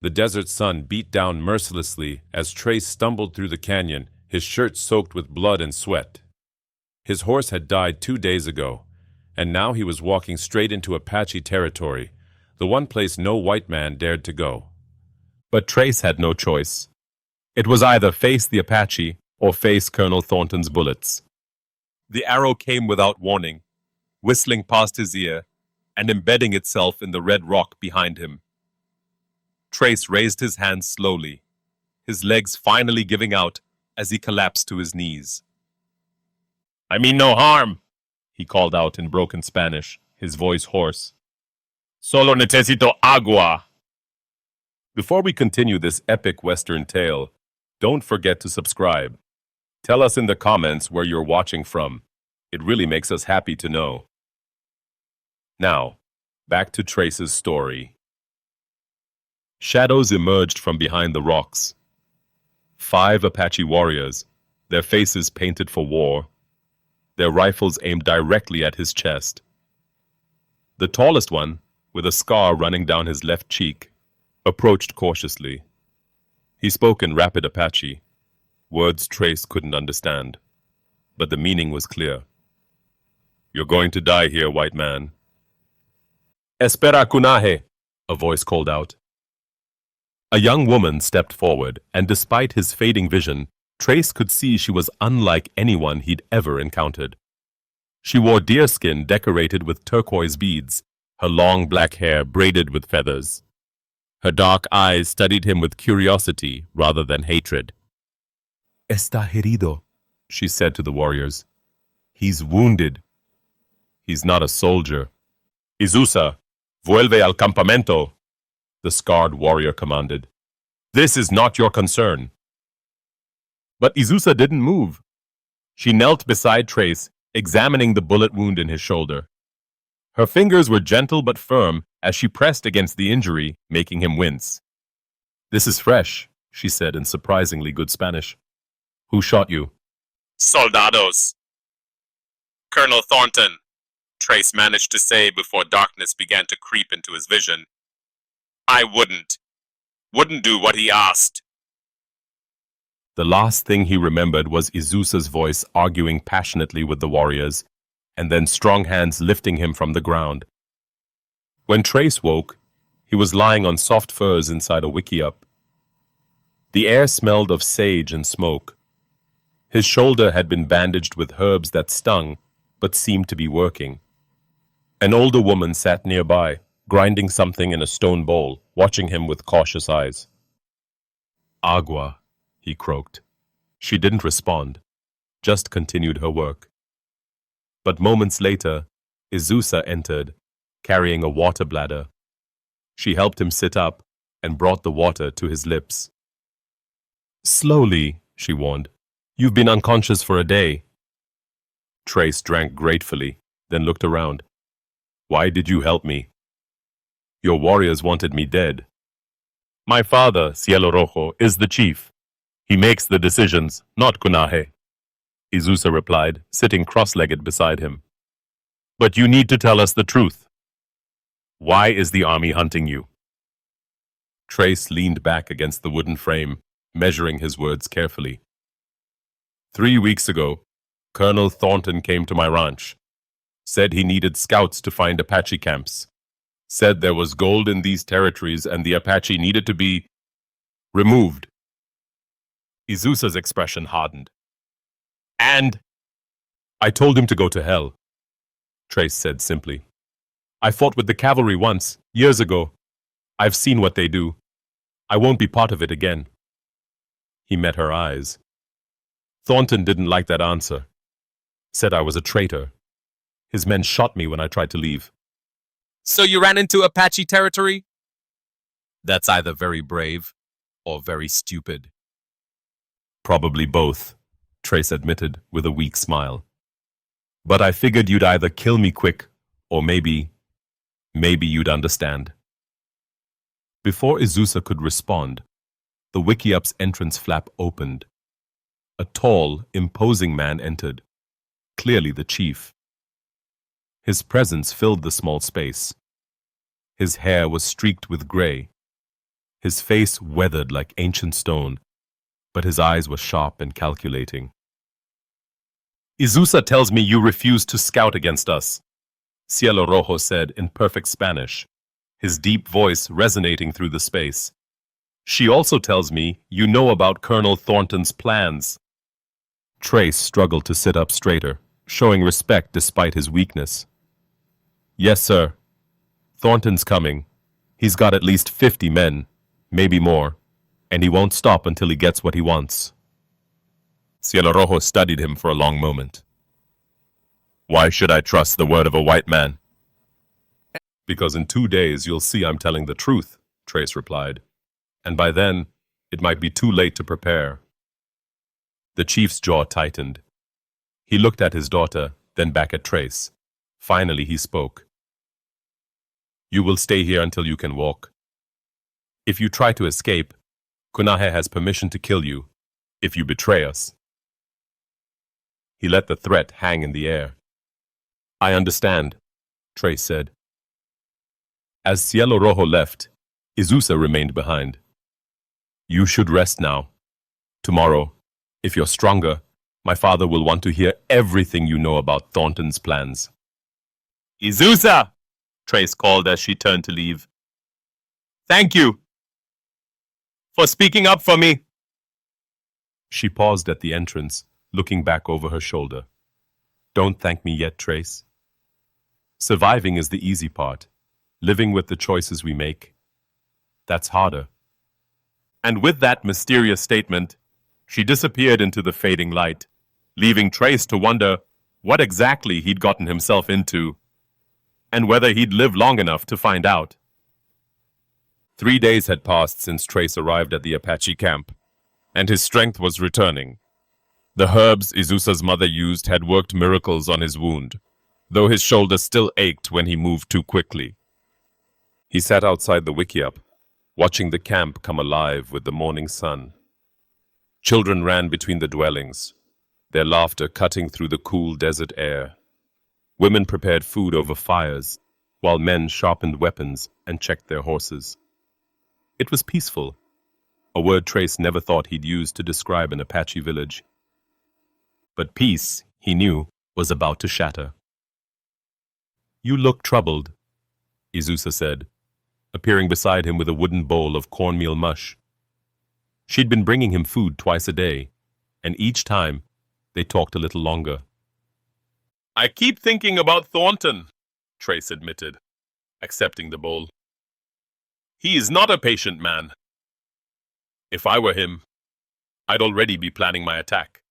The desert sun beat down mercilessly as Trace stumbled through the canyon, his shirt soaked with blood and sweat. His horse had died 2 days ago, and now he was walking straight into Apache territory, the one place no white man dared to go. But Trace had no choice. It was either face the Apache or face Colonel Thornton's bullets. The arrow came without warning, whistling past his ear and embedding itself in the red rock behind him. Trace raised his hands slowly, his legs finally giving out as he collapsed to his knees. "I mean no harm," he called out in broken Spanish, his voice hoarse. "Solo necesito agua." Before we continue this epic Western tale, don't forget to subscribe. Tell us in the comments where you're watching from. It really makes us happy to know. Now, back to Trace's story. Shadows emerged from behind the rocks. 5 Apache warriors, their faces painted for war, their rifles aimed directly at his chest. The tallest one, with a scar running down his left cheek, approached cautiously. He spoke in rapid Apache, words Trace couldn't understand, but the meaning was clear. "You're going to die here, white man." "Espera kunaje," a voice called out. A young woman stepped forward, and despite his fading vision, Trace could see she was unlike anyone he'd ever encountered. She wore deerskin decorated with turquoise beads, her long black hair braided with feathers. Her dark eyes studied him with curiosity rather than hatred. "Está herido," she said to the warriors. "He's wounded." "He's not a soldier." "Izusa, vuelve al campamento," the scarred warrior commanded. "This is not your concern." But Izusa didn't move. She knelt beside Trace, examining the bullet wound in his shoulder. Her fingers were gentle but firm as she pressed against the injury, making him wince. "This is fresh," she said in surprisingly good Spanish. "Who shot you?" "Soldados." "Colonel Thornton," Trace managed to say before darkness began to creep into his vision. "I wouldn't do what he asked." The last thing he remembered was Izusa's voice arguing passionately with the warriors, and then strong hands lifting him from the ground. When Trace woke, he was lying on soft furs inside a wickiup. The air smelled of sage and smoke. His shoulder had been bandaged with herbs that stung, but seemed to be working. An older woman sat nearby, grinding something in a stone bowl, watching him with cautious eyes. "Agua," he croaked. She didn't respond, just continued her work. But moments later, Izusa entered, carrying a water bladder. She helped him sit up and brought the water to his lips. "Slowly," she warned. "You've been unconscious for a day." Trace drank gratefully, then looked around. "Why did you help me?" "Your warriors wanted me dead." "My father, Cielo Rojo, is the chief. He makes the decisions, not Kunaje," Izusa replied, sitting cross-legged beside him. "But you need to tell us the truth. Why is the army hunting you?" Trace leaned back against the wooden frame, measuring his words carefully. 3 weeks ago, Colonel Thornton came to my ranch. Said he needed scouts to find Apache camps. Said there was gold in these territories and the Apache needed to be removed. Izusa's expression hardened. "And?" "I told him to go to hell," Trace said simply. "I fought with the cavalry once, years ago. I've seen what they do. I won't be part of it again." He met her eyes. "Thornton didn't like that answer. Said I was a traitor. His men shot me when I tried to leave." "So you ran into Apache territory?" "That's either very brave or very stupid." "Probably both," Trace admitted with a weak smile. "But I figured you'd either kill me quick or maybe you'd understand." Before Izusa could respond, the Wikiup's entrance flap opened. A tall, imposing man entered, clearly the chief. His presence filled the small space. His hair was streaked with gray. His face weathered like ancient stone, but his eyes were sharp and calculating. Izusa tells me you refuse to scout against us, Cielo Rojo said in perfect Spanish, his deep voice resonating through the space. She also tells me you know about Colonel Thornton's plans. Trace struggled to sit up straighter, showing respect despite his weakness. Yes, sir. Thornton's coming. He's got at least 50 men, maybe more, and he won't stop until he gets what he wants. Cielo Rojo studied him for a long moment. Why should I trust the word of a white man? Because in 2 days you'll see I'm telling the truth, Trace replied. And by then, it might be too late to prepare. The chief's jaw tightened. He looked at his daughter, then back at Trace. Finally, he spoke. You will stay here until you can walk. If you try to escape, Kunahe has permission to kill you, if you betray us. He let the threat hang in the air. I understand, Trace said. As Cielo Rojo left, Izusa remained behind. You should rest now. Tomorrow, if you're stronger, my father will want to hear everything you know about Thornton's plans. Izusa! Trace called as she turned to leave. Thank you for speaking up for me. She paused at the entrance, looking back over her shoulder. Don't thank me yet, Trace. Surviving is the easy part. Living with the choices we make, that's harder. And with that mysterious statement, she disappeared into the fading light, leaving Trace to wonder what exactly he'd gotten himself into, and whether he'd live long enough to find out. 3 days had passed since Trace arrived at the Apache camp, and his strength was returning. The herbs Izusa's mother used had worked miracles on his wound, though his shoulder still ached when he moved too quickly. He sat outside the wickiup, watching the camp come alive with the morning sun. Children ran between the dwellings, their laughter cutting through the cool desert air. Women prepared food over fires, while men sharpened weapons and checked their horses. It was peaceful, a word Trace never thought he'd use to describe an Apache village. But peace, he knew, was about to shatter. You look troubled, Izusa said, appearing beside him with a wooden bowl of cornmeal mush. She'd been bringing him food twice a day, and each time they talked a little longer. I keep thinking about Thornton, Trace admitted, accepting the bowl. He is not a patient man. If I were him, I'd already be planning my attack.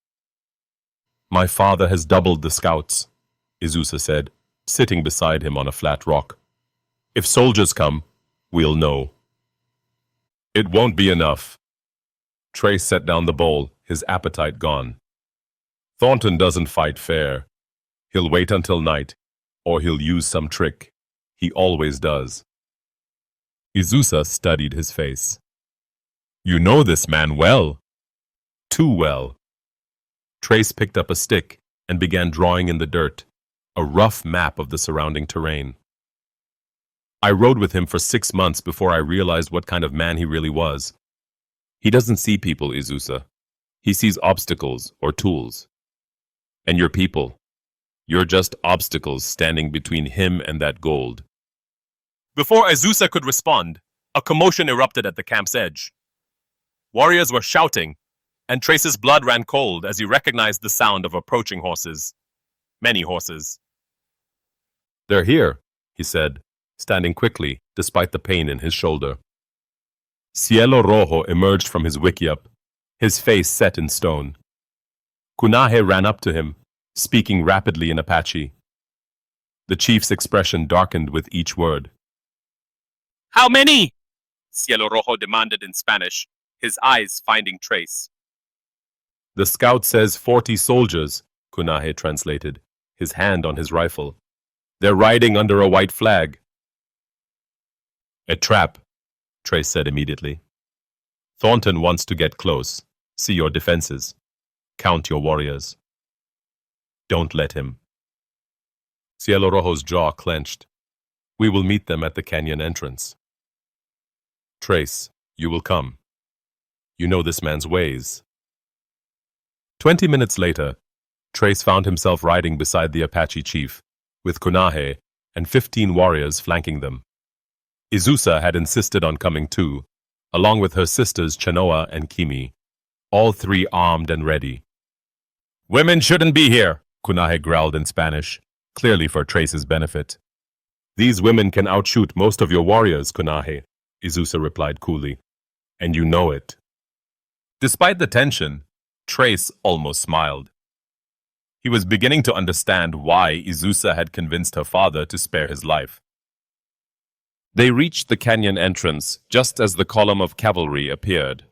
My father has doubled the scouts, Izusa said, sitting beside him on a flat rock. If soldiers come, we'll know. It won't be enough. Trace set down the bowl, his appetite gone. Thornton doesn't fight fair. He'll wait until night, or he'll use some trick. He always does. Izusa studied his face. You know this man well. Too well. Trace picked up a stick and began drawing in the dirt, a rough map of the surrounding terrain. I rode with him for 6 months before I realized what kind of man he really was. He doesn't see people, Izusa. He sees obstacles or tools. And your people, you're just obstacles standing between him and that gold. Before Izusa could respond, a commotion erupted at the camp's edge. Warriors were shouting, and Trace's blood ran cold as he recognized the sound of approaching horses. Many horses. They're here, he said, standing quickly despite the pain in his shoulder. Cielo Rojo emerged from his wickiup, his face set in stone. Kunahe ran up to him, speaking rapidly in Apache. The chief's expression darkened with each word. How many? Cielo Rojo demanded in Spanish, his eyes finding Trace. The scout says 40 soldiers, Kunahe translated, his hand on his rifle. They're riding under a white flag. A trap, Trace said immediately. Thornton wants to get close. See your defenses. Count your warriors. Don't let him. Cielo Rojo's jaw clenched. We will meet them at the canyon entrance. Trace, You will come. You know this man's ways. 20 minutes later, Trace found himself riding beside the Apache chief, with Kunahe and 15 warriors flanking them. Izusa had insisted on coming too, along with her sisters Chenoa and Kimi, all three armed and ready. Women shouldn't be here, Kunahe growled in Spanish, clearly for Trace's benefit. These women can outshoot most of your warriors, Kunahe, Izusa replied coolly. And you know it. Despite the tension, Trace almost smiled. He was beginning to understand why Izusa had convinced her father to spare his life. They reached the canyon entrance just as the column of cavalry appeared.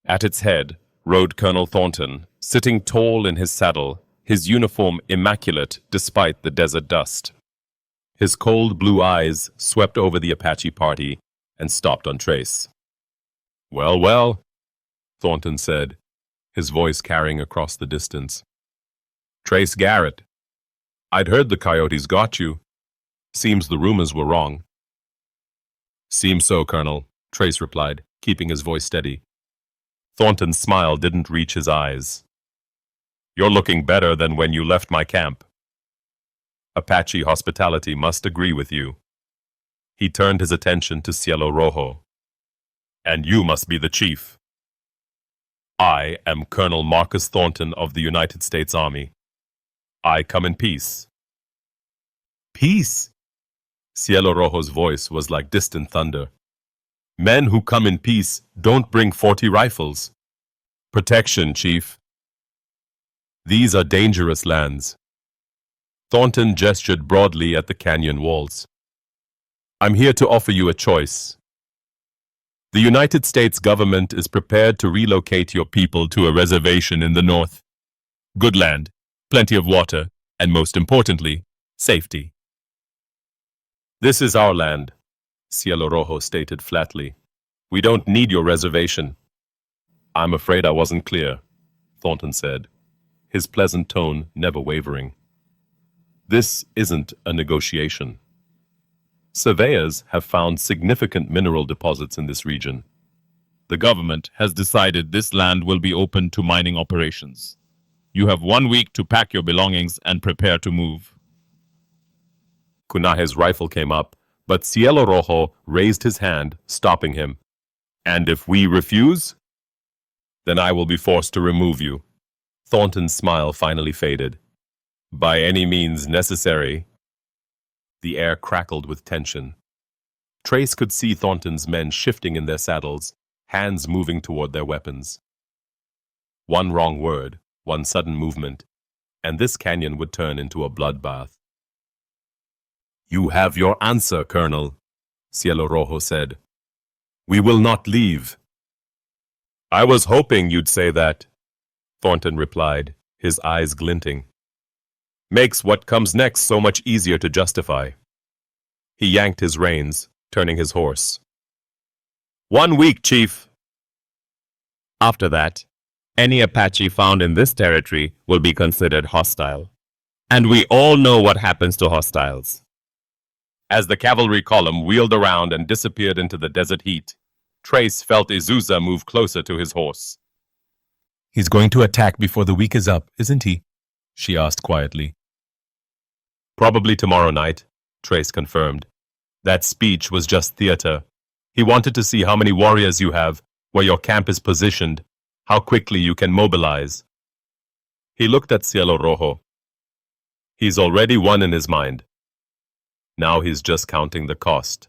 At its head rode Colonel Thornton, sitting tall in his saddle, his uniform immaculate despite the desert dust. His cold blue eyes swept over the Apache party and stopped on Trace. Well, well, Thornton said, his voice carrying across the distance. Trace Garrett. I'd heard the coyotes got you. Seems the rumors were wrong. Seems so, Colonel, Trace replied, keeping his voice steady. Thornton's smile didn't reach his eyes. You're looking better than when you left my camp. Apache hospitality must agree with you. He turned his attention to Cielo Rojo. And you must be the chief. I am Colonel Marcus Thornton of the United States Army. I come in peace. Peace? Cielo Rojo's voice was like distant thunder. Men who come in peace don't bring 40 rifles. Protection, Chief. These are dangerous lands. Thornton gestured broadly at the canyon walls. I'm here to offer you a choice. The United States government is prepared to relocate your people to a reservation in the north. Good land, plenty of water, and most importantly, safety. This is our land, Cielo Rojo stated flatly. We don't need your reservation. I'm afraid I wasn't clear, Thornton said, his pleasant tone never wavering. This isn't a negotiation. Surveyors have found significant mineral deposits in this region. The government has decided this land will be open to mining operations. You have 1 week to pack your belongings and prepare to move. Kunahe's rifle came up, but Cielo Rojo raised his hand, stopping him. And if we refuse? Then I will be forced to remove you. Thornton's smile finally faded. By any means necessary. The air crackled with tension. Trace could see Thornton's men shifting in their saddles, hands moving toward their weapons. One wrong word, one sudden movement, and this canyon would turn into a bloodbath. You have your answer, Colonel, Cielo Rojo said. We will not leave. I was hoping you'd say that, Thornton replied, his eyes glinting. Makes what comes next so much easier to justify. He yanked his reins, turning his horse. 1 week, Chief. After that, any Apache found in this territory will be considered hostile. And we all know what happens to hostiles. As the cavalry column wheeled around and disappeared into the desert heat, Trace felt Izusa move closer to his horse. He's going to attack before the week is up, isn't he? She asked quietly. Probably tomorrow night, Trace confirmed. That speech was just theater. He wanted to see how many warriors you have, where your camp is positioned, how quickly you can mobilize. He looked at Cielo Rojo. He's already won in his mind. Now he's just counting the cost.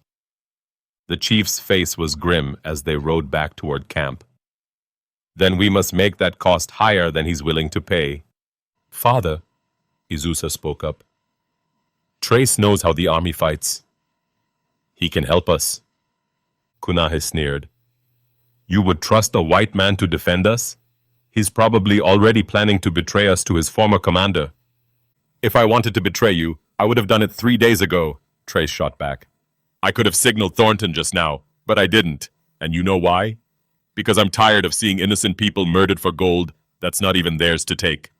The chief's face was grim as they rode back toward camp. Then we must make that cost higher than he's willing to pay. Father, Izusa spoke up. Trace knows how the army fights. He can help us. Kunahe sneered. You would trust a white man to defend us? He's probably already planning to betray us to his former commander. If I wanted to betray you, I would have done it 3 days ago, Trace shot back. I could have signaled Thornton just now, but I didn't. And you know why? Because I'm tired of seeing innocent people murdered for gold that's not even theirs to take.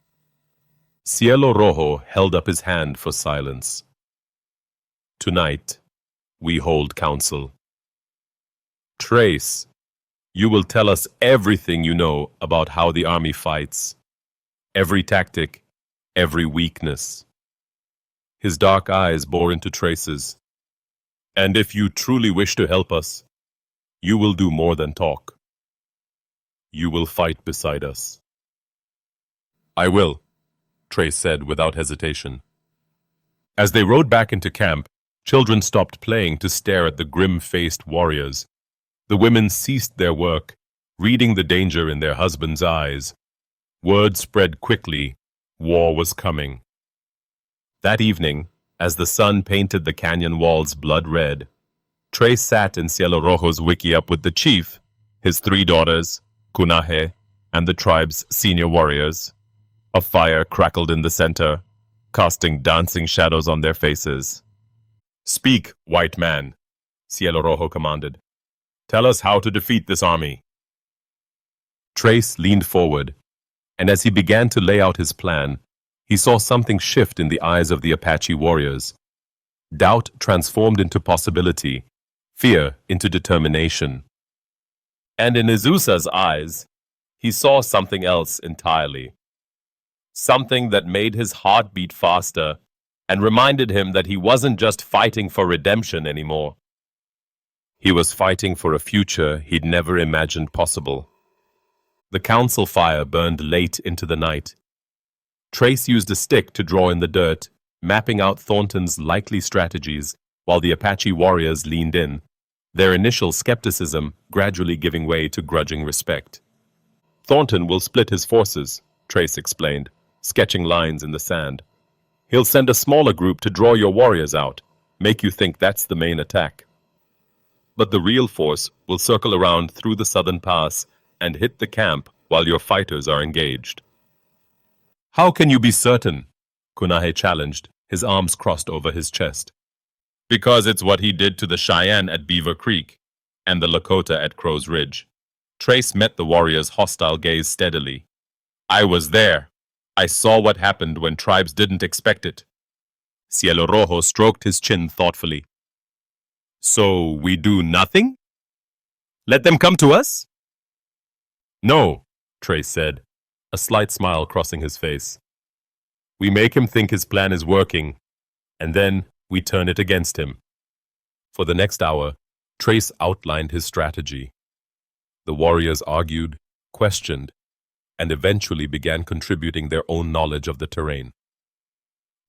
Cielo Rojo held up his hand for silence. Tonight, we hold council. Trace, You will tell us everything you know about how the army fights, every tactic, every weakness. His dark eyes bore into Trace's. And if you truly wish to help us, you will do more than talk. You will fight beside us. I will, Trace said without hesitation. As they rode back into camp, children stopped playing to stare at the grim-faced warriors. The women ceased their work, reading the danger in their husbands' eyes. Word spread quickly. War was coming. That evening, as the sun painted the canyon walls blood red, Trace sat in Cielo Rojo's wickiup with the chief, his 3 daughters, Cunaje, and the tribe's senior warriors. A fire crackled in the center, casting dancing shadows on their faces. Speak, white man, Cielo Rojo commanded. Tell us how to defeat this army. Trace leaned forward, and as he began to lay out his plan, he saw something shift in the eyes of the Apache warriors. Doubt transformed into possibility, fear into determination. And in Azusa's eyes, he saw something else entirely. Something that made his heart beat faster and reminded him that he wasn't just fighting for redemption anymore. He was fighting for a future he'd never imagined possible. The council fire burned late into the night. Trace used a stick to draw in the dirt, mapping out Thornton's likely strategies, while the Apache warriors leaned in, their initial skepticism gradually giving way to grudging respect. Thornton will split his forces, Trace explained, sketching lines in the sand. He'll send a smaller group to draw your warriors out, make you think that's the main attack. But the real force will circle around through the southern pass and hit the camp while your fighters are engaged. How can you be certain? Cunaje challenged, his arms crossed over his chest. Because it's what he did to the Cheyenne at Beaver Creek and the Lakota at Crow's Ridge. Trace met the warrior's hostile gaze steadily. I was there. I saw what happened when tribes didn't expect it. Cielo Rojo stroked his chin thoughtfully. So we do nothing? Let them come to us? No, Trace said, a slight smile crossing his face. We make him think his plan is working, and then we turn it against him. For the next hour, Trace outlined his strategy. The warriors argued, questioned, and eventually began contributing their own knowledge of the terrain.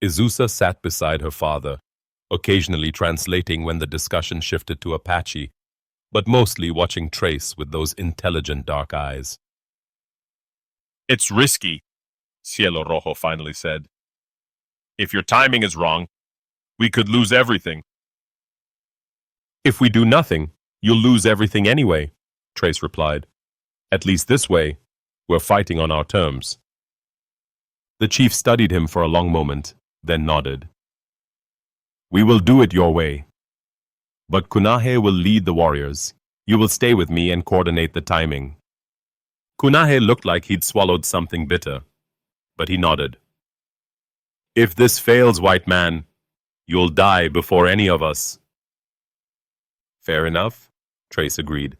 Azusa sat beside her father, occasionally translating when the discussion shifted to Apache, but mostly watching Trace with those intelligent dark eyes. It's risky, Cielo Rojo finally said. If your timing is wrong, we could lose everything. If we do nothing, you'll lose everything anyway, Trace replied. At least this way, we're fighting on our terms. The chief studied him for a long moment, then nodded. We will do it your way. But Cunaje will lead the warriors. You will stay with me and coordinate the timing. Cunaje looked like he'd swallowed something bitter, but he nodded. If this fails, white man, you'll die before any of us. Fair enough, Trace agreed.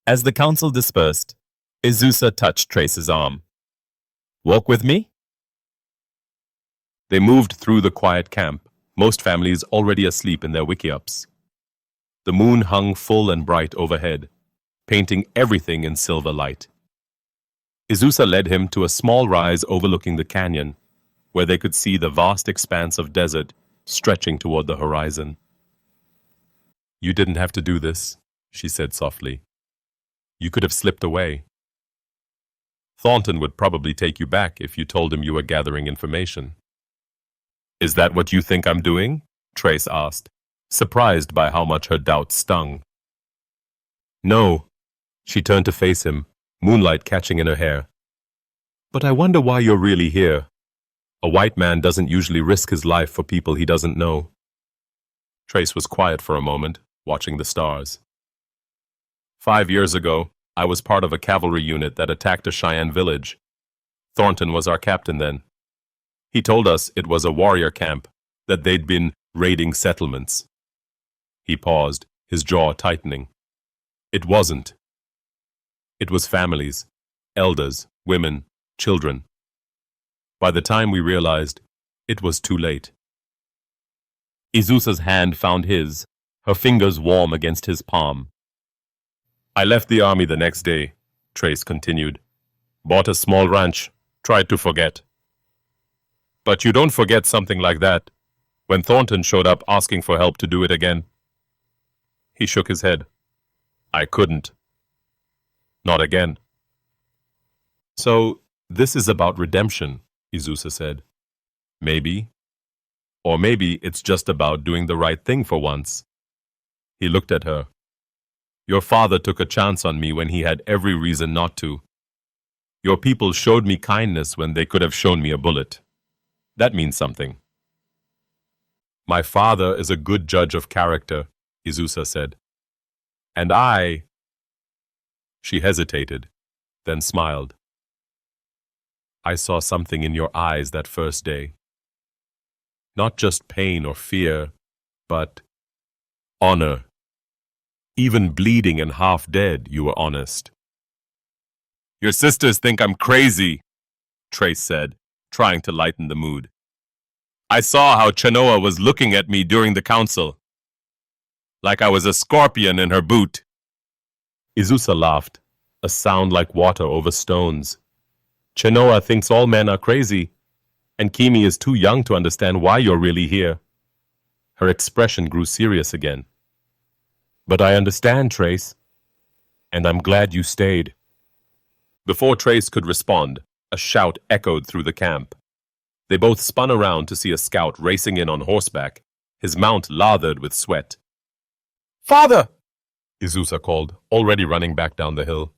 As the council dispersed, Azusa touched Trace's arm. Walk with me? They moved through the quiet camp, most families already asleep in their wickiups. The moon hung full and bright overhead, painting everything in silver light. Azusa led him to a small rise overlooking the canyon, where they could see the vast expanse of desert stretching toward the horizon. You didn't have to do this, she said softly. You could have slipped away. Thornton would probably take you back if you told him you were gathering information. Is that what you think I'm doing? Trace asked, surprised by how much her doubt stung. No. She turned to face him, moonlight catching in her hair. But I wonder why you're really here. A white man doesn't usually risk his life for people he doesn't know. Trace was quiet for a moment, watching the stars. 5 years ago, I was part of a cavalry unit that attacked a Cheyenne village. Thornton was our captain then. He told us it was a warrior camp, that they'd been raiding settlements. He paused, his jaw tightening. It wasn't. It was families, elders, women, children. By the time we realized, it was too late. Izusa's hand found his, her fingers warm against his palm. I left the army the next day, Trace continued. Bought a small ranch, tried to forget. But you don't forget something like that when Thornton showed up asking for help to do it again. He shook his head. I couldn't. Not again. So, this is about redemption, Izusa said. Maybe. Or maybe it's just about doing the right thing for once. He looked at her. Your father took a chance on me when he had every reason not to. Your people showed me kindness when they could have shown me a bullet. That means something. My father is a good judge of character, Izusa said. And I... She hesitated, then smiled. I saw something in your eyes that first day. Not just pain or fear, but honor. Even bleeding and half dead, you were honest. Your sisters think I'm crazy, Trace said, trying to lighten the mood. I saw how Chenoa was looking at me during the council. Like I was a scorpion in her boot. Izusa laughed, a sound like water over stones. Chenoa thinks all men are crazy, and Kimi is too young to understand why you're really here. Her expression grew serious again. But I understand, Trace, and I'm glad you stayed. Before Trace could respond, a shout echoed through the camp. They both spun around to see a scout racing in on horseback, his mount lathered with sweat. Father! Izusa called, already running back down the hill.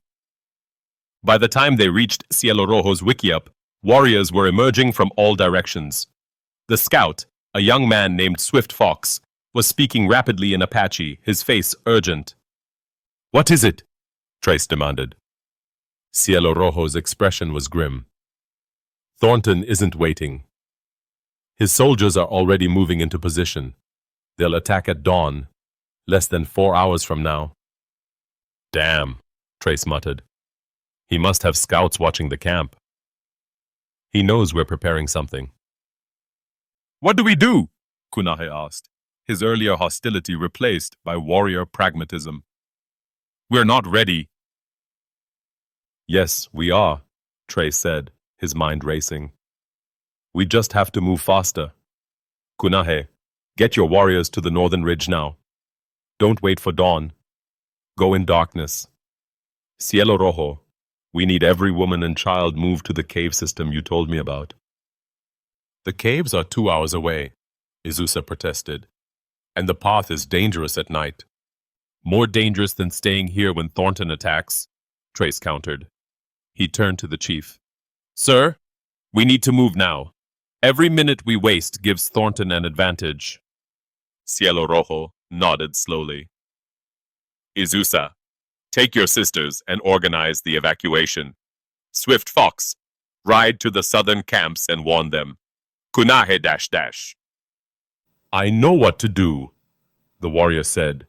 By the time they reached Cielo Rojo's wickiup, warriors were emerging from all directions. The scout, a young man named Swift Fox, was speaking rapidly in Apache, his face urgent. What is it? Trace demanded. Cielo Rojo's expression was grim. Thornton isn't waiting. His soldiers are already moving into position. They'll attack at dawn, less than 4 hours from now. Damn, Trace muttered. He must have scouts watching the camp. He knows we're preparing something. What do we do? Kunahe asked, his earlier hostility replaced by warrior pragmatism. We're not ready. Yes, we are, Trace said, his mind racing. We just have to move faster. Kunahe, get your warriors to the northern ridge now. Don't wait for dawn. Go in darkness. Cielo Rojo, we need every woman and child moved to the cave system you told me about. The caves are 2 hours away, Izusa protested, and the path is dangerous at night. More dangerous than staying here when Thornton attacks, Trace countered. He turned to the chief. Sir, we need to move now. Every minute we waste gives Thornton an advantage. Cielo Rojo nodded slowly. Izusa, take your sisters and organize the evacuation. Swift Fox, ride to the southern camps and warn them. Kunahe .. I know what to do, the warrior said,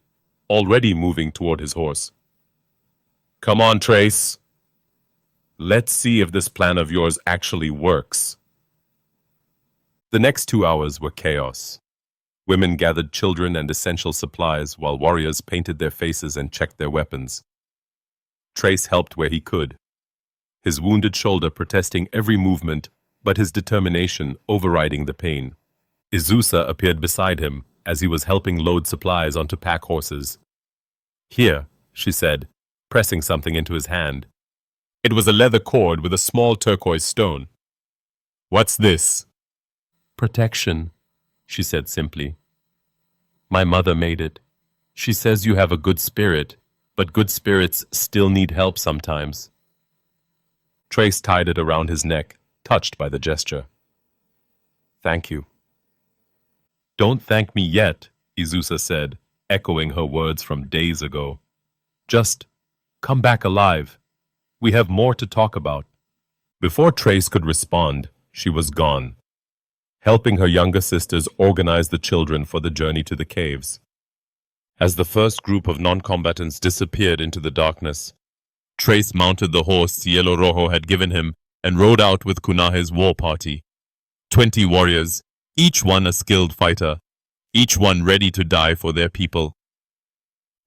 already moving toward his horse. Come on, Trace. Let's see if this plan of yours actually works. The next 2 hours were chaos. Women gathered children and essential supplies while warriors painted their faces and checked their weapons. Trace helped where he could, his wounded shoulder protesting every movement, but his determination overriding the pain. Izusa appeared beside him as he was helping load supplies onto pack horses. Here, she said, pressing something into his hand. It was a leather cord with a small turquoise stone. What's this? Protection, she said simply. My mother made it. She says you have a good spirit, but good spirits still need help sometimes. Trace tied it around his neck, touched by the gesture. Thank you. Don't thank me yet, Izusa said, echoing her words from days ago. Just come back alive. We have more to talk about. Before Trace could respond, she was gone, helping her younger sisters organize the children for the journey to the caves. As the first group of non-combatants disappeared into the darkness, Trace mounted the horse Cielo Rojo had given him and rode out with Cunaje's war party. 20 warriors, each one a skilled fighter, each one ready to die for their people.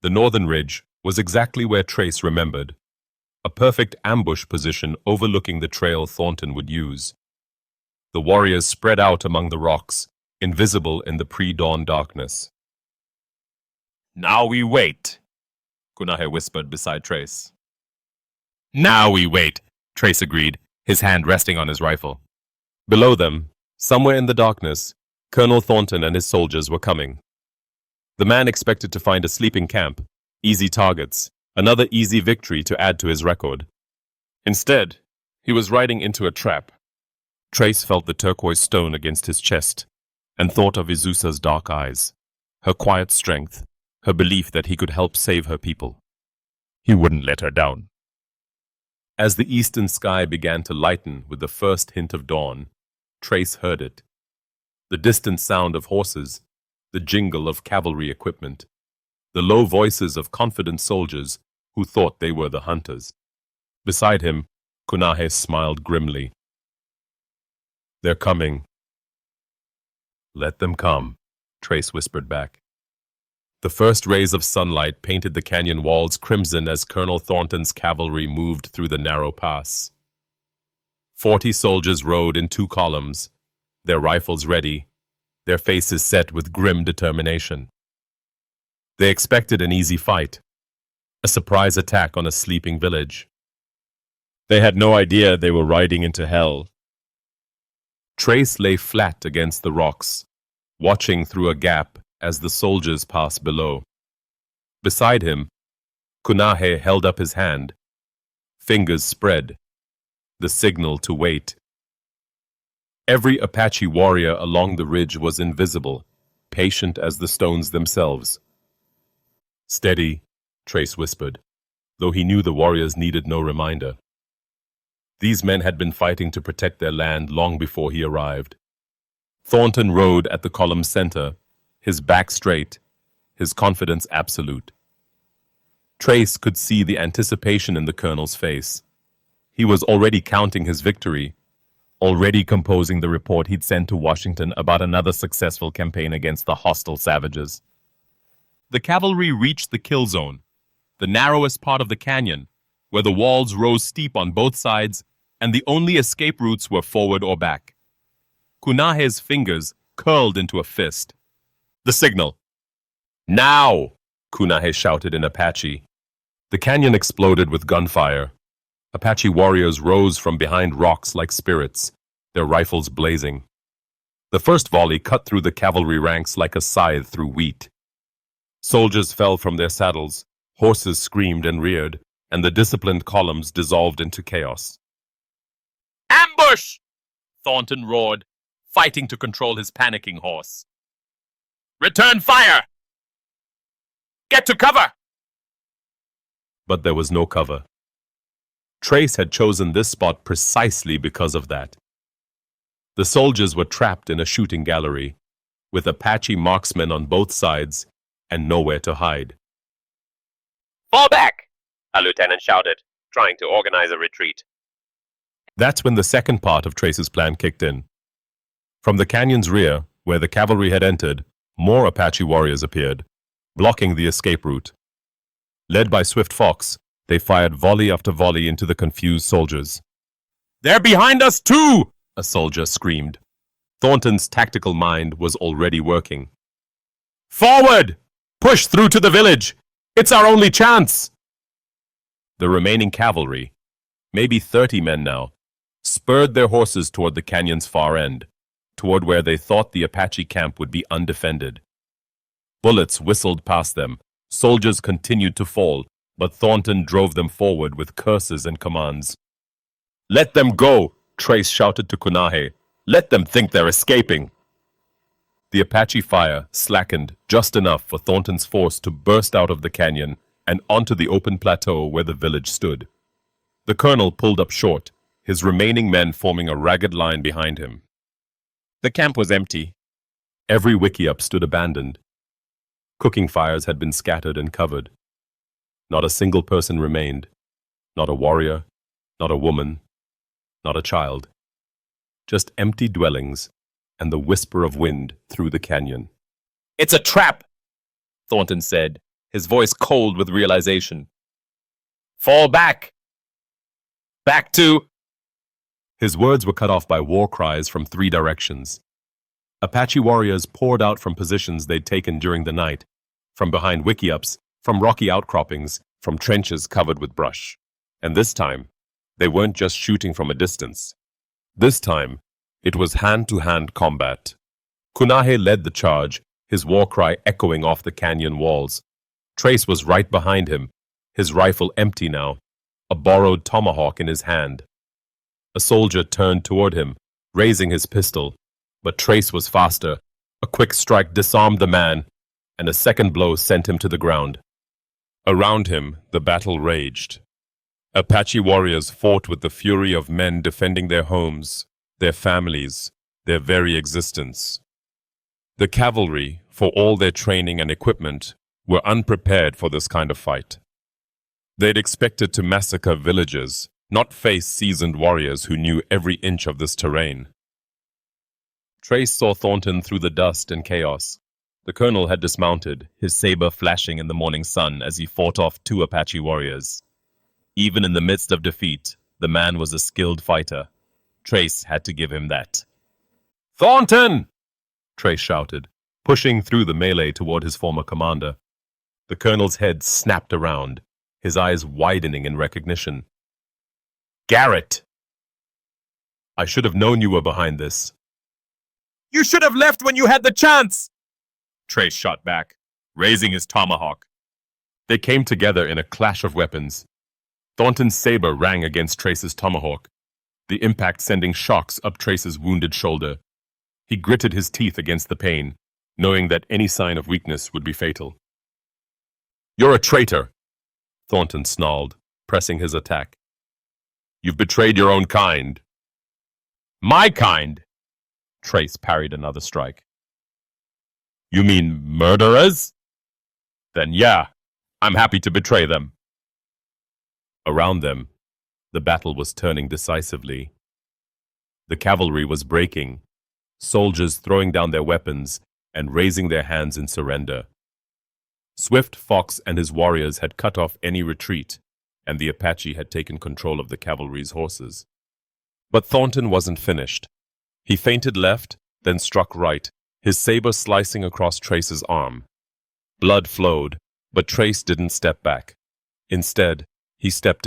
The northern ridge was exactly where Trace remembered, a perfect ambush position overlooking the trail Thornton would use. The warriors spread out among the rocks, invisible in the pre-dawn darkness. "Now we wait," Cunaje whispered beside Trace. "Now we wait," Trace agreed, his hand resting on his rifle. Below them, somewhere in the darkness, Colonel Thornton and his soldiers were coming. The man expected to find a sleeping camp, easy targets, another easy victory to add to his record. Instead, he was riding into a trap. Trace felt the turquoise stone against his chest and thought of Izusa's dark eyes, her quiet strength, her belief that he could help save her people. He wouldn't let her down. As the eastern sky began to lighten with the first hint of dawn, Trace heard it. The distant sound of horses, the jingle of cavalry equipment, the low voices of confident soldiers who thought they were the hunters. Beside him, Cunaje smiled grimly. "They're coming." "Let them come," Trace whispered back. The first rays of sunlight painted the canyon walls crimson as Colonel Thornton's cavalry moved through the narrow pass. 40 soldiers rode in 2 columns, their rifles ready, their faces set with grim determination. They expected an easy fight, a surprise attack on a sleeping village. They had no idea they were riding into hell. Trace lay flat against the rocks, watching through a gap as the soldiers passed below. Beside him, Cunaje held up his hand, fingers spread, the signal to wait. Every Apache warrior along the ridge was invisible, patient as the stones themselves. "Steady," Trace whispered, though he knew the warriors needed no reminder. These men had been fighting to protect their land long before he arrived. Thornton rode at the column's center, his back straight, his confidence absolute. Trace could see the anticipation in the colonel's face. He was already counting his victory, already composing the report he'd send to Washington about another successful campaign against the hostile savages. The cavalry reached the kill zone, the narrowest part of the canyon, where the walls rose steep on both sides and the only escape routes were forward or back. Cunaje's fingers curled into a fist. The signal. "Now!" Cunaje shouted in Apache. The canyon exploded with gunfire. Apache warriors rose from behind rocks like spirits, their rifles blazing. The first volley cut through the cavalry ranks like a scythe through wheat. Soldiers fell from their saddles, horses screamed and reared, and the disciplined columns dissolved into chaos. "Ambush!" Thornton roared, fighting to control his panicking horse. "Return fire! Get to cover!" But there was no cover. Trace had chosen this spot precisely because of that. The soldiers were trapped in a shooting gallery, with Apache marksmen on both sides and nowhere to hide. "Fall back!" a lieutenant shouted, trying to organize a retreat. That's when the second part of Trace's plan kicked in. From the canyon's rear, where the cavalry had entered, more Apache warriors appeared, blocking the escape route. Led by Swift Fox, they fired volley after volley into the confused soldiers. "They're behind us too!" a soldier screamed. Thornton's tactical mind was already working. "Forward! Push through to the village! It's our only chance!" The remaining cavalry, maybe 30 men now, spurred their horses toward the canyon's far end, toward where they thought the Apache camp would be undefended. Bullets whistled past them, soldiers continued to fall, but Thornton drove them forward with curses and commands. "Let them go!" Trace shouted to Cunaje. "Let them think they're escaping!" The Apache fire slackened just enough for Thornton's force to burst out of the canyon and onto the open plateau where the village stood. The colonel pulled up short, his remaining men forming a ragged line behind him. The camp was empty. Every wickiup stood abandoned. Cooking fires had been scattered and covered. Not a single person remained. Not a warrior, not a woman, not a child. Just empty dwellings and the whisper of wind through the canyon. It's a trap, Thornton said, his voice cold with realization. Fall back! Back to... His words were cut off by war cries from 3 directions. Apache warriors poured out from positions they'd taken during the night, from behind wickiups, from rocky outcroppings, from trenches covered with brush. And this time, they weren't just shooting from a distance. This time, it was hand-to-hand combat. Kunahe led the charge, his war cry echoing off the canyon walls. Trace was right behind him, his rifle empty now, a borrowed tomahawk in his hand. A soldier turned toward him, raising his pistol, but Trace was faster. A quick strike disarmed the man, and a second blow sent him to the ground. Around him, the battle raged. Apache warriors fought with the fury of men defending their homes, their families, their very existence. The cavalry, for all their training and equipment, were unprepared for this kind of fight. They'd expected to massacre villagers, not face seasoned warriors who knew every inch of this terrain. Trace saw Thornton through the dust and chaos. The colonel had dismounted, his saber flashing in the morning sun as he fought off 2 Apache warriors. Even in the midst of defeat, the man was a skilled fighter. Trace had to give him that. "Thornton!" Trace shouted, pushing through the melee toward his former commander. The colonel's head snapped around, his eyes widening in recognition. "Garrett! I should have known you were behind this." "You should have left when you had the chance!" Trace shot back, raising his tomahawk. They came together in a clash of weapons. Thornton's saber rang against Trace's tomahawk, the impact sending shocks up Trace's wounded shoulder. He gritted his teeth against the pain, knowing that any sign of weakness would be fatal. "You're a traitor," Thornton snarled, pressing his attack. "You've betrayed your own kind." "My kind?" Trace parried another strike. "You mean murderers? Then yeah, I'm happy to betray them." Around them, the battle was turning decisively. The cavalry was breaking, soldiers throwing down their weapons and raising their hands in surrender. Swift Fox and his warriors had cut off any retreat, and the Apache had taken control of the cavalry's horses. But Thornton wasn't finished. He feinted left, then struck right, his saber slicing across Trace's arm. Blood flowed, but Trace didn't step back. Instead, he stepped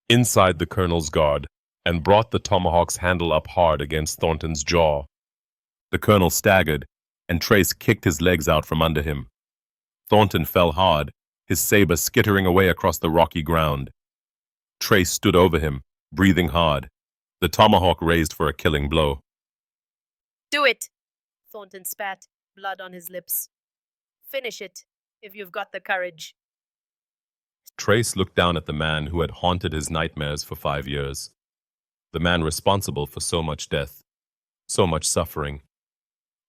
inside the colonel's guard, and brought the tomahawk's handle up hard against Thornton's jaw. The colonel staggered, and Trace kicked his legs out from under him. Thornton fell hard, his saber skittering away across the rocky ground. Trace stood over him, breathing hard, the tomahawk raised for a killing blow. "Do it," Thornton spat, blood on his lips. "Finish it, if you've got the courage." Trace looked down at the man who had haunted his nightmares for 5 years. The man responsible for so much death, so much suffering.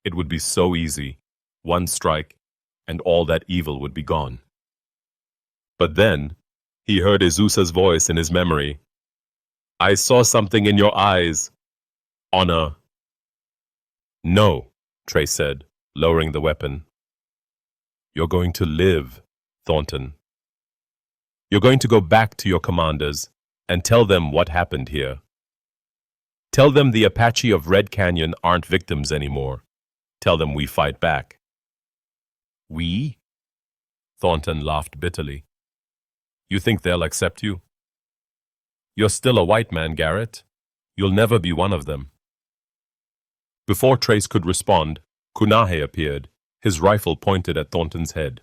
It would be so easy. One strike, and all that evil would be gone. But then, he heard Azusa's voice in his memory. "I saw something in your eyes. Honor." "No," Trace said, lowering the weapon. "You're going to live, Thornton. You're going to go back to your commanders and tell them what happened here. Tell them the Apache of Red Canyon aren't victims anymore. Tell them we fight back." "We?" Thornton laughed bitterly. "You think they'll accept you? You're still a white man, Garrett. You'll never be one of them." Before Trace could respond, Kunahe appeared, his rifle pointed at Thornton's head.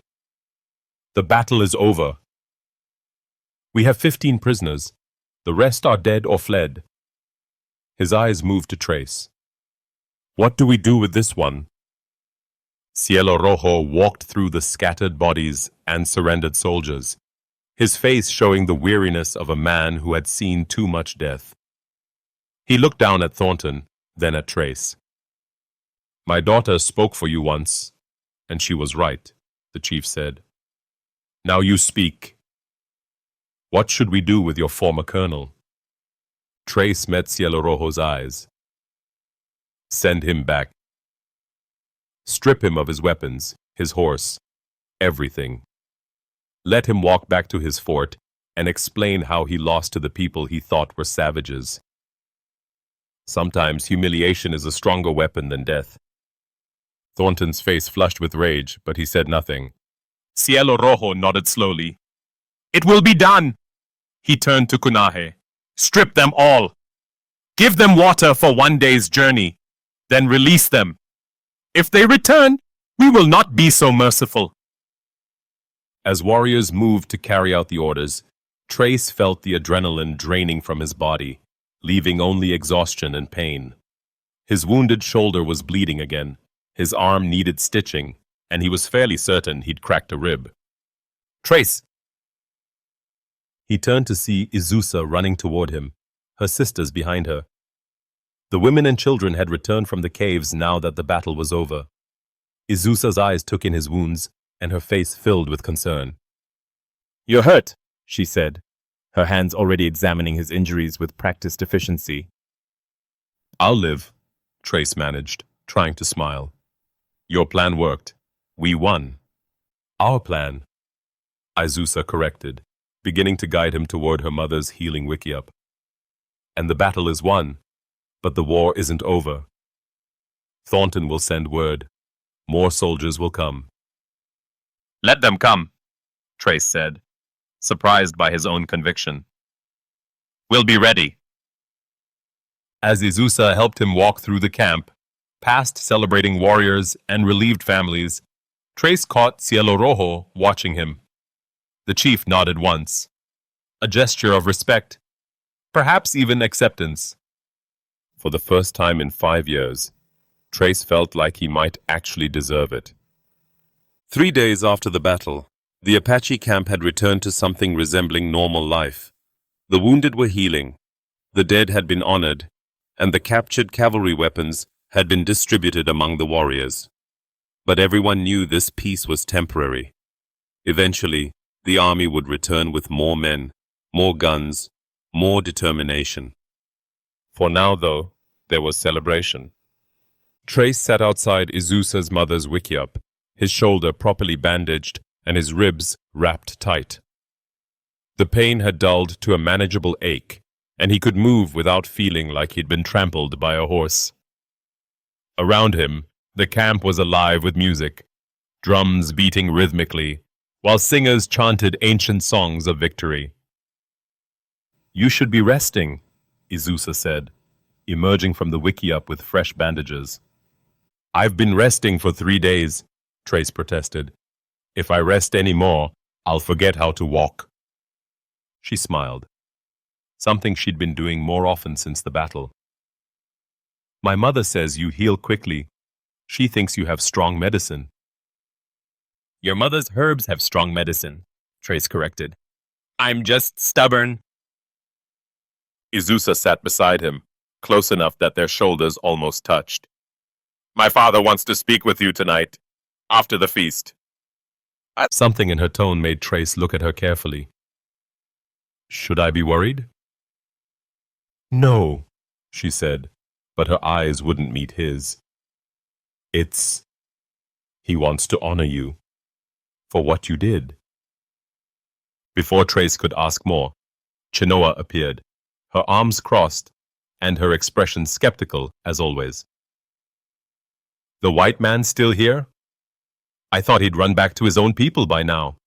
"The battle is over. We have 15 prisoners. The rest are dead or fled." His eyes moved to Trace. "What do we do with this one?" Cielo Rojo walked through the scattered bodies and surrendered soldiers, his face showing the weariness of a man who had seen too much death. He looked down at Thornton, then at Trace. "My daughter spoke for you once, and she was right," the chief said. "Now you speak. What should we do with your former colonel? Trace met Cielo Rojo's eyes. Send him back. Strip him of his weapons, his horse, everything. Let him walk back to his fort and explain how he lost to the people he thought were savages. Sometimes humiliation is a stronger weapon than death. Thornton's face flushed with rage, but he said nothing. Cielo Rojo nodded slowly. It will be done. He turned to Cunaje. Strip them all. Give them water for 1 day's journey. Then release them. If they return, we will not be so merciful. As warriors moved to carry out the orders, Trace felt the adrenaline draining from his body, leaving only exhaustion and pain. His wounded shoulder was bleeding again, his arm needed stitching, and he was fairly certain he'd cracked a rib. Trace! He turned to see Izusa running toward him, her sisters behind her. The women and children had returned from the caves now that the battle was over. Izusa's eyes took in his wounds, and her face filled with concern. You're hurt, she said, her hands already examining his injuries with practiced efficiency. I'll live, Trace managed, trying to smile. Your plan worked. We won. Our plan, Izusa corrected, beginning to guide him toward her mother's healing wickiup. And the battle is won, but the war isn't over. Thornton will send word. More soldiers will come. Let them come, Trace said, surprised by his own conviction. We'll be ready. As Izusa helped him walk through the camp, past celebrating warriors and relieved families, Trace caught Cielo Rojo watching him. The chief nodded once, a gesture of respect, perhaps even acceptance. For the first time in 5 years, Trace felt like he might actually deserve it. 3 days after the battle, the Apache camp had returned to something resembling normal life. The wounded were healing, the dead had been honored, and the captured cavalry weapons had been distributed among the warriors. But everyone knew this peace was temporary. Eventually, the army would return with more men, more guns, more determination. For now, though, there was celebration. Trace sat outside Izusa's mother's wickiup, his shoulder properly bandaged and his ribs wrapped tight. The pain had dulled to a manageable ache, and he could move without feeling like he'd been trampled by a horse. Around him, the camp was alive with music, drums beating rhythmically, while singers chanted ancient songs of victory. You should be resting, Izusa said, emerging from the wickiup with fresh bandages. I've been resting for 3 days, Trace protested. If I rest any more, I'll forget how to walk. She smiled, something she'd been doing more often since the battle. My mother says you heal quickly. She thinks you have strong medicine. Your mother's herbs have strong medicine, Trace corrected. I'm just stubborn. Izusa sat beside him, close enough that their shoulders almost touched. My father wants to speak with you tonight, after the feast. Something in her tone made Trace look at her carefully. Should I be worried? No, she said, but her eyes wouldn't meet his. He wants to honor you for what you did. Before Trace could ask more, Chenoa appeared, her arms crossed, and her expression skeptical as always. The white man still here? I thought he'd run back to his own people by now.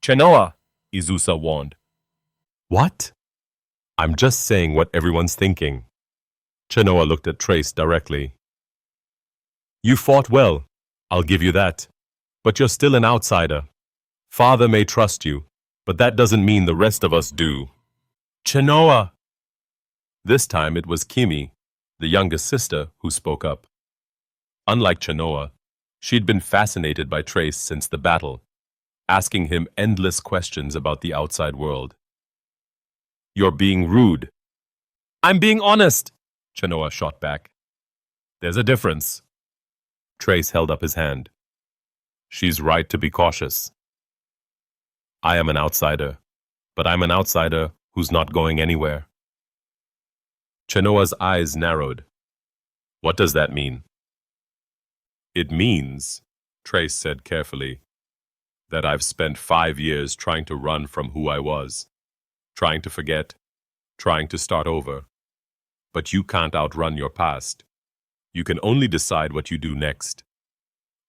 Chenoa, Izusa warned. What? I'm just saying what everyone's thinking. Chenoa looked at Trace directly. You fought well, I'll give you that. But you're still an outsider. Father may trust you, but that doesn't mean the rest of us do. Chenoa! This time it was Kimi, the youngest sister, who spoke up. Unlike Chenoa, she'd been fascinated by Trace since the battle, asking him endless questions about the outside world. You're being rude. I'm being honest, Chenoa shot back. There's a difference. Trace held up his hand. She's right to be cautious. I am an outsider, but I'm an outsider who's not going anywhere. Chenoa's eyes narrowed. What does that mean? It means, Trace said carefully, that I've spent 5 years trying to run from who I was, trying to forget, trying to start over. But you can't outrun your past. You can only decide what you do next.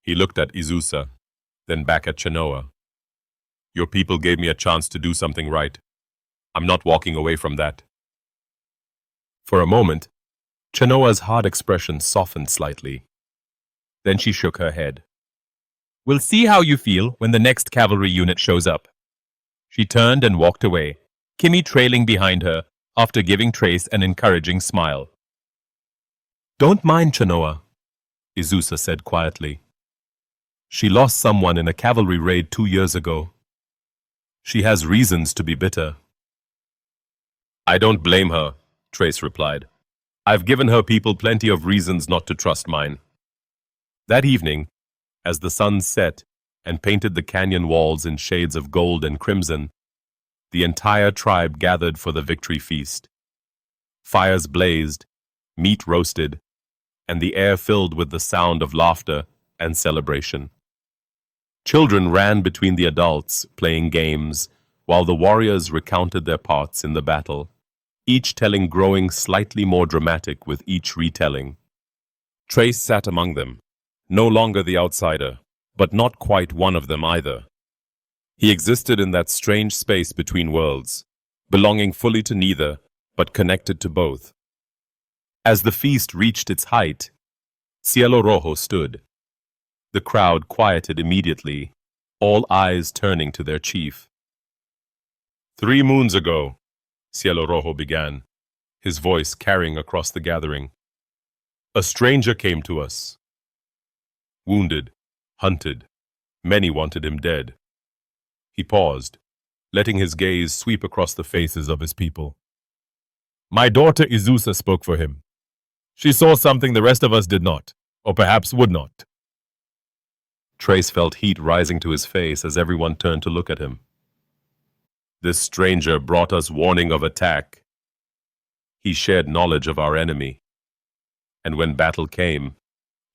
He looked at Izusa, then back at Chenoa. Your people gave me a chance to do something right. I'm not walking away from that. For a moment, Chenoa's hard expression softened slightly. Then she shook her head. We'll see how you feel when the next cavalry unit shows up. She turned and walked away, Kimmy trailing behind her after giving Trace an encouraging smile. Don't mind Chenoa, Izusa said quietly. She lost someone in a cavalry raid 2 years ago. She has reasons to be bitter. I don't blame her, Trace replied. I've given her people plenty of reasons not to trust mine. That evening, as the sun set and painted the canyon walls in shades of gold and crimson, the entire tribe gathered for the victory feast. Fires blazed, meat roasted, and the air filled with the sound of laughter and celebration. Children ran between the adults, playing games, while the warriors recounted their parts in the battle, each telling growing slightly more dramatic with each retelling. Trace sat among them, no longer the outsider, but not quite one of them either. He existed in that strange space between worlds, belonging fully to neither, but connected to both. As the feast reached its height, Cielo Rojo stood. The crowd quieted immediately, all eyes turning to their chief. 3 moons ago, Cielo Rojo began, his voice carrying across the gathering. A stranger came to us. Wounded, hunted, many wanted him dead. He paused, letting his gaze sweep across the faces of his people. My daughter Izusa spoke for him. She saw something the rest of us did not, or perhaps would not. Trace felt heat rising to his face as everyone turned to look at him. This stranger brought us warning of attack. He shared knowledge of our enemy. And when battle came,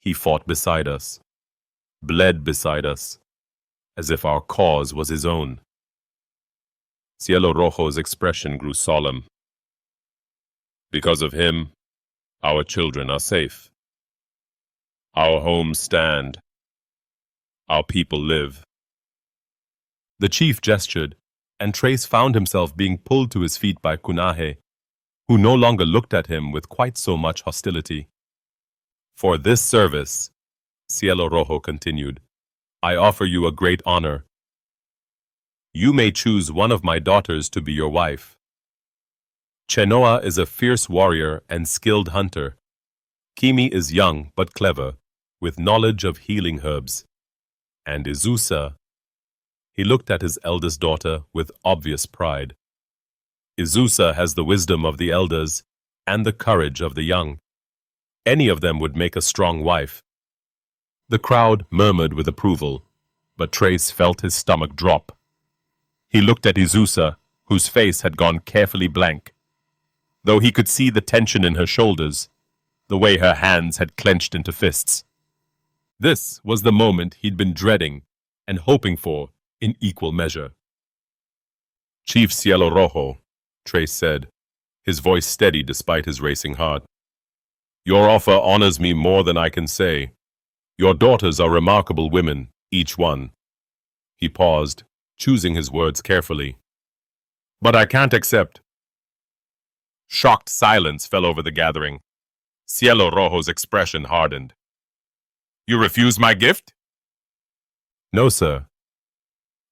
he fought beside us, bled beside us, as if our cause was his own. Cielo Rojo's expression grew solemn. Because of him, our children are safe. Our homes stand. Our people live. The chief gestured, and Trace found himself being pulled to his feet by Kunahe, who no longer looked at him with quite so much hostility. For this service, Cielo Rojo continued, I offer you a great honor. You may choose one of my daughters to be your wife. Chenoa is a fierce warrior and skilled hunter. Kimi is young but clever, with knowledge of healing herbs. And Izusa, he looked at his eldest daughter with obvious pride. Izusa has the wisdom of the elders and the courage of the young. Any of them would make a strong wife. The crowd murmured with approval, but Trace felt his stomach drop. He looked at Izusa, whose face had gone carefully blank. Though he could see the tension in her shoulders, the way her hands had clenched into fists. This was the moment he'd been dreading and hoping for in equal measure. Chief Cielo Rojo, Trace said, his voice steady despite his racing heart. Your offer honors me more than I can say. Your daughters are remarkable women, each one. He paused, choosing his words carefully. But I can't accept. Shocked silence fell over the gathering. Cielo Rojo's expression hardened. You refuse my gift? No, sir.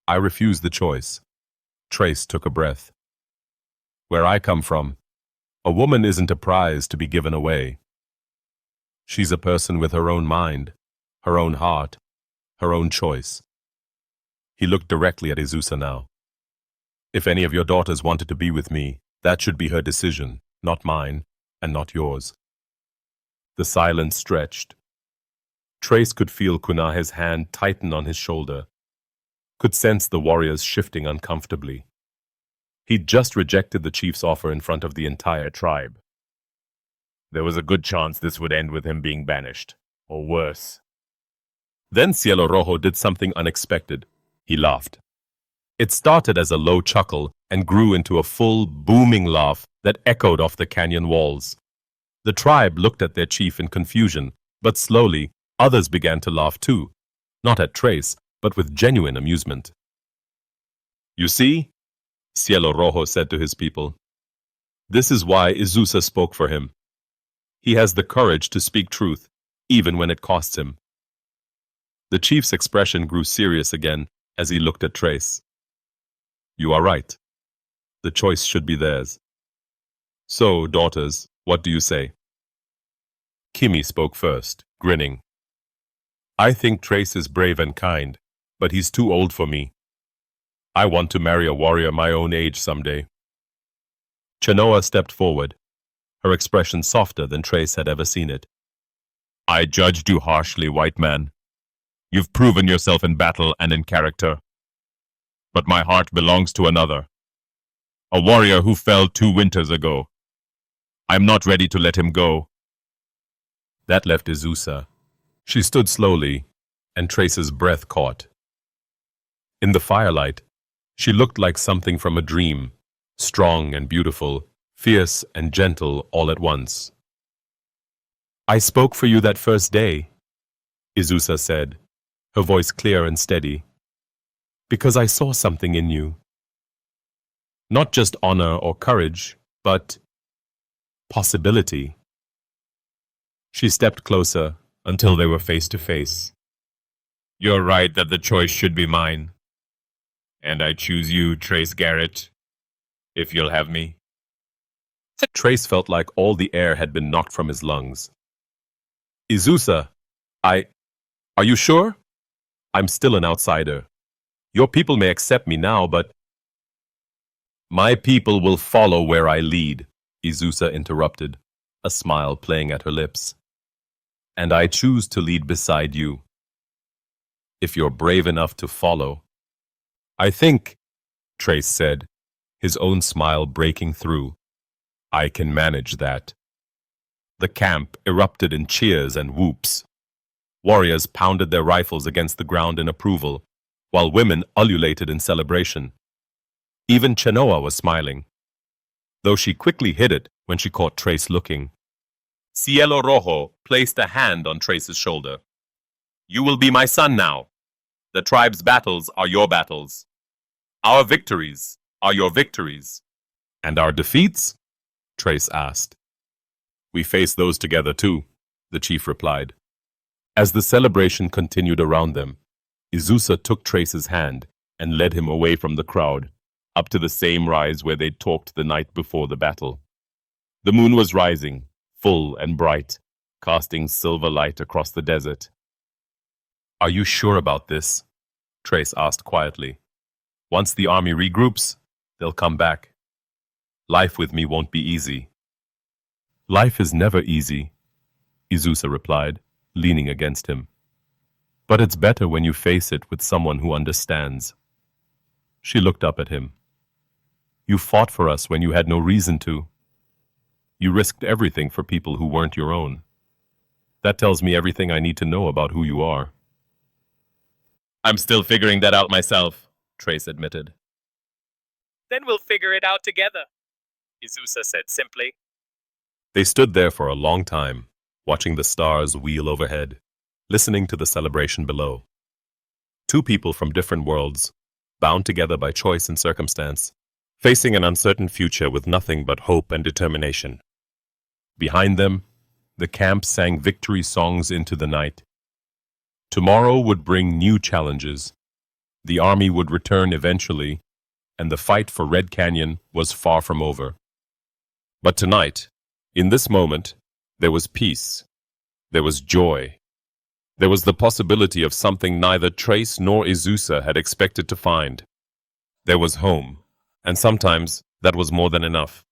I refuse the choice. Trace took a breath. Where I come from, a woman isn't a prize to be given away. She's a person with her own mind, her own heart, her own choice. He looked directly at Izusa now. If any of your daughters wanted to be with me, that should be her decision, not mine, and not yours. The silence stretched. Trace could feel Kunahe's hand tighten on his shoulder, could sense the warriors shifting uncomfortably. He'd just rejected the chief's offer in front of the entire tribe. There was a good chance this would end with him being banished, or worse. Then Cielo Rojo did something unexpected. He laughed. It started as a low chuckle and grew into a full, booming laugh that echoed off the canyon walls. The tribe looked at their chief in confusion, but slowly, others began to laugh too, not at Trace, but with genuine amusement. You see, Cielo Rojo said to his people, this is why Izusa spoke for him. He has the courage to speak truth, even when it costs him. The chief's expression grew serious again as he looked at Trace. You are right. The choice should be theirs. So, daughters, what do you say? Kimi spoke first, grinning. I think Trace is brave and kind, but he's too old for me. I want to marry a warrior my own age someday. Chenoa stepped forward, her expression softer than Trace had ever seen it. I judged you harshly, white man. You've proven yourself in battle and in character. But my heart belongs to another. A warrior who fell 2 winters ago. I'm not ready to let him go. That left Izusa. She stood slowly, and Trace's breath caught. In the firelight, she looked like something from a dream, strong and beautiful, fierce and gentle all at once. I spoke for you that first day, Izusa said, her voice clear and steady, because I saw something in you. Not just honor or courage, but possibility. She stepped closer until they were face to face. You're right that the choice should be mine. And I choose you, Trace Garrett, if you'll have me. Trace felt like all the air had been knocked from his lungs. Izusa, are you sure? I'm still an outsider. Your people may accept me now, but... My people will follow where I lead, Izusa interrupted, a smile playing at her lips. And I choose to lead beside you. If you're brave enough to follow. I think, Trace said, his own smile breaking through, I can manage that. The camp erupted in cheers and whoops. Warriors pounded their rifles against the ground in approval, while women ululated in celebration. Even Chenoa was smiling, though she quickly hid it when she caught Trace looking. Cielo Rojo placed a hand on Trace's shoulder. You will be my son now. The tribe's battles are your battles. Our victories are your victories. And our defeats? Trace asked. We face those together too, the chief replied. As the celebration continued around them, Izusa took Trace's hand and led him away from the crowd, up to the same rise where they'd talked the night before the battle. The moon was rising, full and bright, casting silver light across the desert. Are you sure about this? Trace asked quietly. Once the army regroups, they'll come back. Life with me won't be easy. Life is never easy, Izusa replied, leaning against him. But it's better when you face it with someone who understands. She looked up at him. You fought for us when you had no reason to. You risked everything for people who weren't your own. That tells me everything I need to know about who you are. I'm still figuring that out myself, Trace admitted. Then we'll figure it out together, Izusa said simply. They stood there for a long time, watching the stars wheel overhead, listening to the celebration below. Two people from different worlds, bound together by choice and circumstance, facing an uncertain future with nothing but hope and determination. Behind them, the camp sang victory songs into the night. Tomorrow would bring new challenges. The army would return eventually, and the fight for Red Canyon was far from over. But tonight, in this moment, there was peace. There was joy. There was the possibility of something neither Trace nor Izusa had expected to find. There was home, and sometimes that was more than enough.